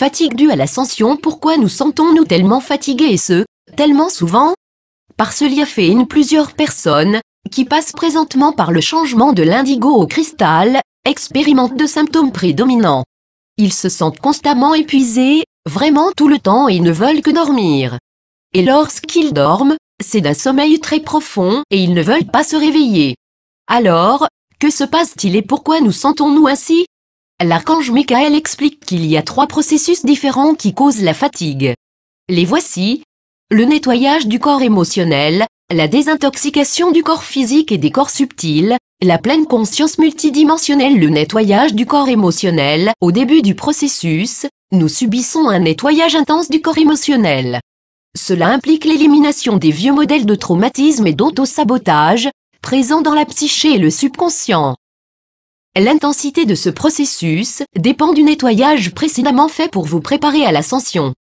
fatigue due à l'ascension. Pourquoi nous sentons-nous tellement fatigués et ce, tellement souvent? Parce qu'il y a plusieurs personnes, qui passent présentement par le changement de l'indigo au cristal, expérimentent de symptômes prédominants. Ils se sentent constamment épuisés, vraiment tout le temps et ne veulent que dormir. Et lorsqu'ils dorment, c'est d'un sommeil très profond et ils ne veulent pas se réveiller. Alors, que se passe-t-il et pourquoi nous sentons-nous ainsi? L'archange Michael explique qu'il y a 3 processus différents qui causent la fatigue. Les voici. Le nettoyage du corps émotionnel, la désintoxication du corps physique et des corps subtils, la pleine conscience multidimensionnelle. Le nettoyage du corps émotionnel. Au début du processus, nous subissons un nettoyage intense du corps émotionnel. Cela implique l'élimination des vieux modèles de traumatisme et d'auto-sabotage, présents dans la psyché et le subconscient. L'intensité de ce processus dépend du nettoyage précédemment fait pour vous préparer à l'ascension.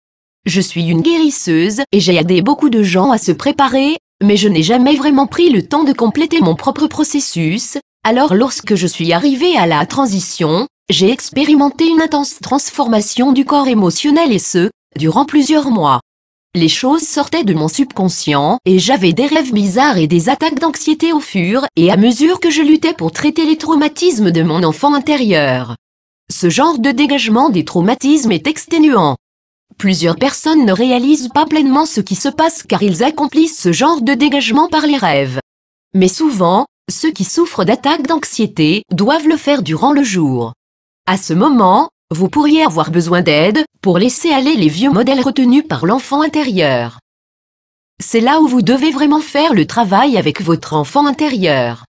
Je suis une guérisseuse et j'ai aidé beaucoup de gens à se préparer, mais je n'ai jamais vraiment pris le temps de compléter mon propre processus. Alors lorsque je suis arrivée à la transition, j'ai expérimenté une intense transformation du corps émotionnel et ce, durant plusieurs mois. Les choses sortaient de mon subconscient et j'avais des rêves bizarres et des attaques d'anxiété au fur et à mesure que je luttais pour traiter les traumatismes de mon enfant intérieur. Ce genre de dégagement des traumatismes est exténuant. Plusieurs personnes ne réalisent pas pleinement ce qui se passe car ils accomplissent ce genre de dégagement par les rêves. Mais souvent, ceux qui souffrent d'attaques d'anxiété doivent le faire durant le jour. À ce moment, vous pourriez avoir besoin d'aide pour laisser aller les vieux modèles retenus par l'enfant intérieur. C'est là où vous devez vraiment faire le travail avec votre enfant intérieur.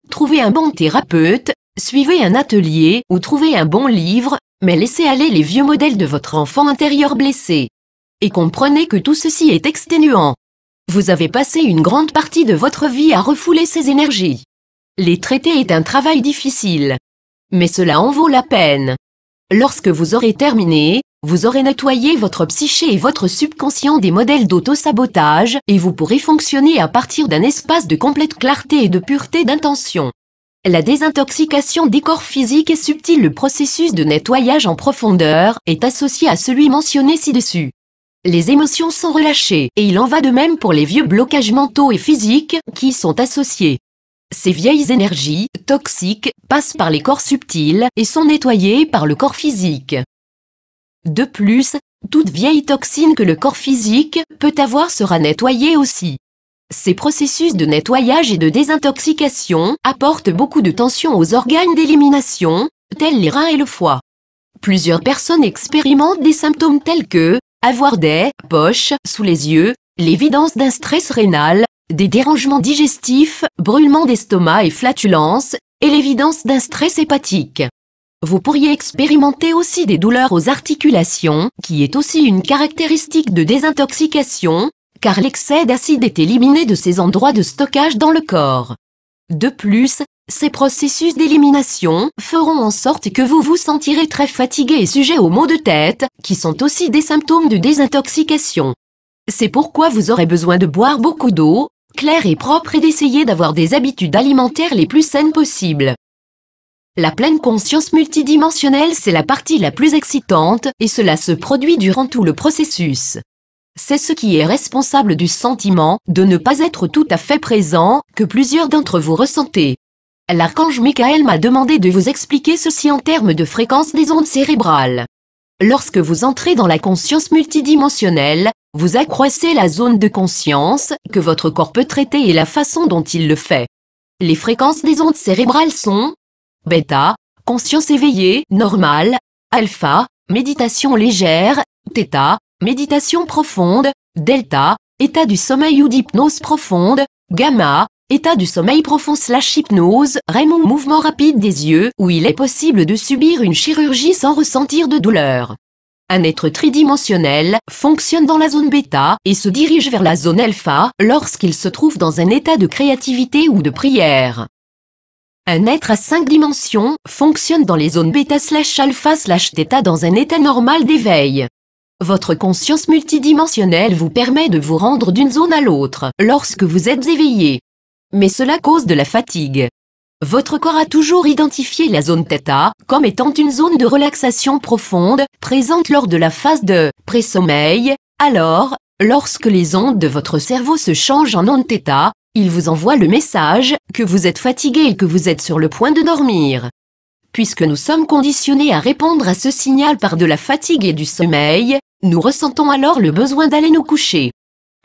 Trouvez un bon thérapeute, suivez un atelier ou trouvez un bon livre, mais laissez aller les vieux modèles de votre enfant intérieur blessé. Et comprenez que tout ceci est exténuant. Vous avez passé une grande partie de votre vie à refouler ces énergies. Les traiter est un travail difficile. Mais cela en vaut la peine. Lorsque vous aurez terminé, vous aurez nettoyé votre psyché et votre subconscient des modèles d'auto-sabotage et vous pourrez fonctionner à partir d'un espace de complète clarté et de pureté d'intention. La désintoxication des corps physiques est subtile. Le processus de nettoyage en profondeur est associé à celui mentionné ci-dessus. Les émotions sont relâchées et il en va de même pour les vieux blocages mentaux et physiques qui y sont associés. Ces vieilles énergies, toxiques, passent par les corps subtils et sont nettoyées par le corps physique. De plus, toute vieille toxine que le corps physique peut avoir sera nettoyée aussi. Ces processus de nettoyage et de désintoxication apportent beaucoup de tension aux organes d'élimination, tels les reins et le foie. Plusieurs personnes expérimentent des symptômes tels que avoir des poches sous les yeux, l'évidence d'un stress rénal, des dérangements digestifs, brûlements d'estomac et flatulences, et l'évidence d'un stress hépatique. Vous pourriez expérimenter aussi des douleurs aux articulations, qui est aussi une caractéristique de désintoxication, car l'excès d'acide est éliminé de ces endroits de stockage dans le corps. De plus, ces processus d'élimination feront en sorte que vous vous sentirez très fatigué et sujet aux maux de tête, qui sont aussi des symptômes de désintoxication. C'est pourquoi vous aurez besoin de boire beaucoup d'eau, claire et propre et d'essayer d'avoir des habitudes alimentaires les plus saines possibles. La pleine conscience multidimensionnelle, c'est la partie la plus excitante et cela se produit durant tout le processus. C'est ce qui est responsable du sentiment de ne pas être tout à fait présent que plusieurs d'entre vous ressentez. L'archange Michael m'a demandé de vous expliquer ceci en termes de fréquence des ondes cérébrales. Lorsque vous entrez dans la conscience multidimensionnelle, vous accroissez la zone de conscience que votre corps peut traiter et la façon dont il le fait. Les fréquences des ondes cérébrales sont bêta, conscience éveillée, normale, alpha, méditation légère, theta, méditation profonde, delta, état du sommeil ou d'hypnose profonde, gamma, état du sommeil profond/hypnose, REM ou mouvement rapide des yeux où il est possible de subir une chirurgie sans ressentir de douleur. Un être tridimensionnel fonctionne dans la zone bêta et se dirige vers la zone alpha lorsqu'il se trouve dans un état de créativité ou de prière. Un être à 5 dimensions fonctionne dans les zones bêta/alpha/theta dans un état normal d'éveil. Votre conscience multidimensionnelle vous permet de vous rendre d'une zone à l'autre lorsque vous êtes éveillé. Mais cela cause de la fatigue. Votre corps a toujours identifié la zone θ comme étant une zone de relaxation profonde, présente lors de la phase de pré-sommeil. Alors, lorsque les ondes de votre cerveau se changent en ondes θ, il vous envoie le message que vous êtes fatigué et que vous êtes sur le point de dormir. Puisque nous sommes conditionnés à répondre à ce signal par de la fatigue et du sommeil, nous ressentons alors le besoin d'aller nous coucher.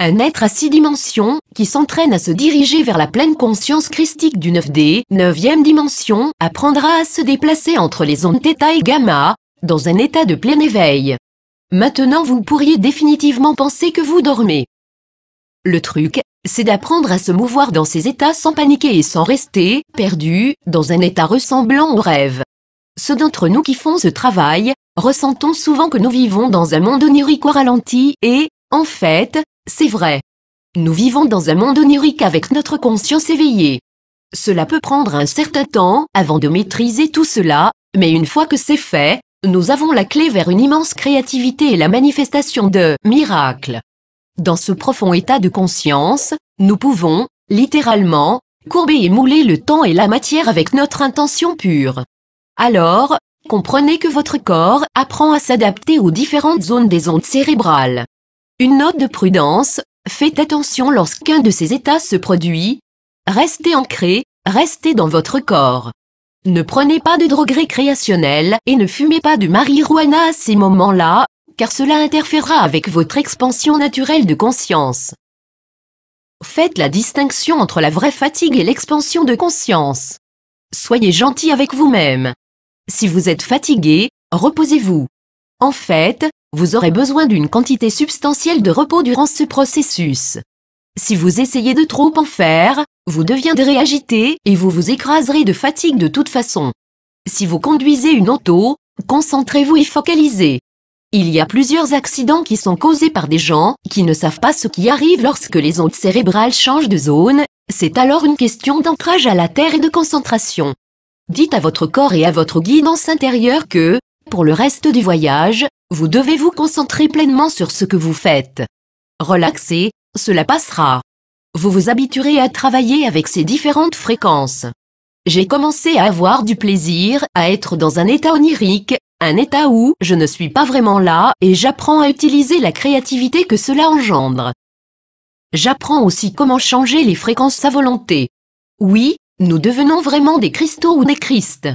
Un être à 6 dimensions, qui s'entraîne à se diriger vers la pleine conscience christique du 9D, 9e dimension, apprendra à se déplacer entre les ondes θ et gamma, dans un état de plein éveil. Maintenant vous pourriez définitivement penser que vous dormez. Le truc, c'est d'apprendre à se mouvoir dans ces états sans paniquer et sans rester perdu dans un état ressemblant au rêve. Ceux d'entre nous qui font ce travail, ressentons souvent que nous vivons dans un monde onirique au ralenti et, en fait, c'est vrai. Nous vivons dans un monde onirique avec notre conscience éveillée. Cela peut prendre un certain temps avant de maîtriser tout cela, mais une fois que c'est fait, nous avons la clé vers une immense créativité et la manifestation de miracles. Dans ce profond état de conscience, nous pouvons, littéralement, courber et mouler le temps et la matière avec notre intention pure. Alors, comprenez que votre corps apprend à s'adapter aux différentes zones des ondes cérébrales. Une note de prudence, faites attention lorsqu'un de ces états se produit. Restez ancré, restez dans votre corps. Ne prenez pas de drogue récréationnelle et ne fumez pas de marijuana à ces moments-là, car cela interférera avec votre expansion naturelle de conscience. Faites la distinction entre la vraie fatigue et l'expansion de conscience. Soyez gentil avec vous-même. Si vous êtes fatigué, reposez-vous. En fait, vous aurez besoin d'une quantité substantielle de repos durant ce processus. Si vous essayez de trop en faire, vous deviendrez agité et vous vous écraserez de fatigue de toute façon. Si vous conduisez une auto, concentrez-vous et focalisez. Il y a plusieurs accidents qui sont causés par des gens qui ne savent pas ce qui arrive lorsque les ondes cérébrales changent de zone. C'est alors une question d'ancrage à la terre et de concentration. Dites à votre corps et à votre guidance intérieure que, pour le reste du voyage, vous devez vous concentrer pleinement sur ce que vous faites. Relaxez, cela passera. Vous vous habituerez à travailler avec ces différentes fréquences. J'ai commencé à avoir du plaisir à être dans un état onirique, un état où je ne suis pas vraiment là et j'apprends à utiliser la créativité que cela engendre. J'apprends aussi comment changer les fréquences à volonté. Oui, nous devenons vraiment des cristaux ou des Christ.